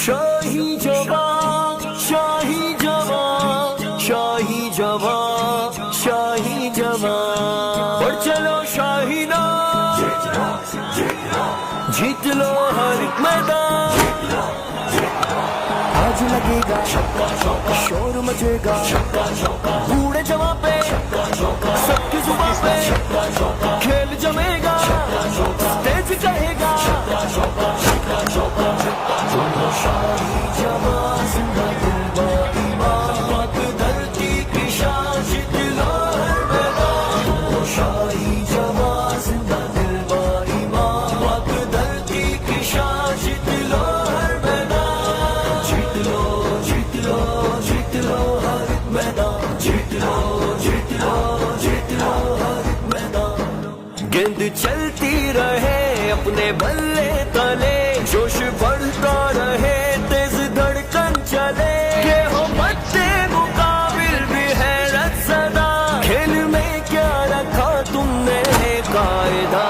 शाही जवान, शाही जवान, शाही जवान, शाही जवान। और चलो शाही ना, जीत लो हर एक मैदान। आज लगेगा शोर मचेगा, बूढ़े जवां पे सबकी जुबान पे खेल जमेगा, तेज कहेगा शाही जवां जिंदा दिल बाईमान, पाक धरती की शान जीत लो हर मैदान। शाही जवां जिंदा दिल बाईमान, पाक धरती की शान जीत लो हर मैदान। जीत लो, जीत लो, जीत लो हर एक मैदान। जीत लो, जीत लो, जीत लो हर एक मैदान। गेंद चलती रहे अपने बल्ले तले, जोश बढ़ता रहे, तेज धड़कन चले, के हो बच्चे मुकाबिल भी हैरत सदा। खेल में क्या रखा तुमने है कायदा।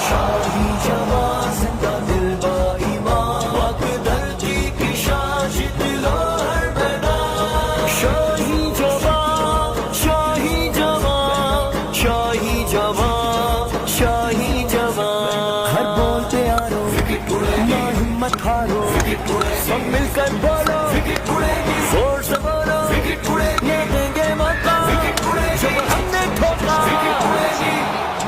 शाही जवां जिंदा दिल बाईमान, पाक धरती की शान जीत लो हर मैदान। शाही जवां, शाही जवां, शाही जवां, शाही जवां। हर बोल पे यारो ना हिम्मत हारो, सब मिलकर बोलो जोर से बोलो, ये देंगे मौका जब हमने ठोका।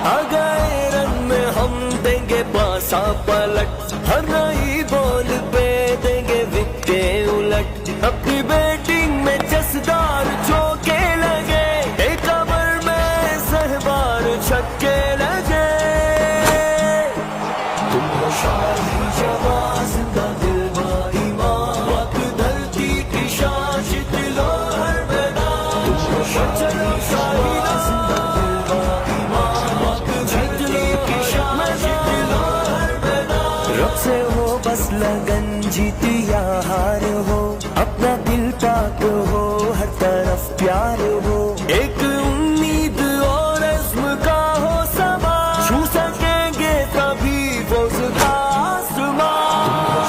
आ गए रन में हम देंगे पासा पलट, हर नई बॉल पे देंगे विकेट उलट। अपनी बैटिंग में जसदार चौके लगे, एक ओवर में सहबार छक्के लगे। तुम हो शाही जवां जिंदा दिल बाईमान, पाक धरती की शान जीत लो हर मैदान। चलो शाही जिंदा दिल बाईमान, पाक धरती की शान जीत लो हर मैदान। रब से हो बस लगन, जीत या हार हो, अपना दिल पाक हो, हर तरफ प्यार हो। एक उम्मीद और इस्म का हो समा, छू सकेंगे तभी फौज का आसमां।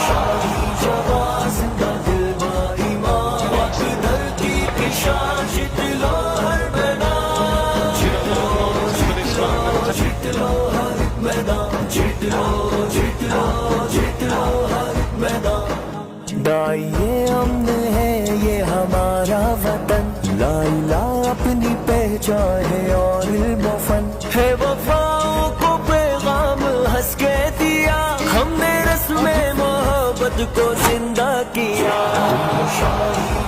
शाही जवां जिंदा दिल बाईमान, पाक धरती की शान जीत लो हर मैदान। जीत लो, जीत लो, जीत लो हर एक मैदान। जीत लो, जीत लो, जीत लो हर एक मैदान। दाइए अमन है ये हमारा वतन, ला इलाहा अपनी पहचान है और इल्म फन है। वफाओं को पैगाम हंस के दिया, हमने रस्म मोहब्बत को जिंदा किया। शाही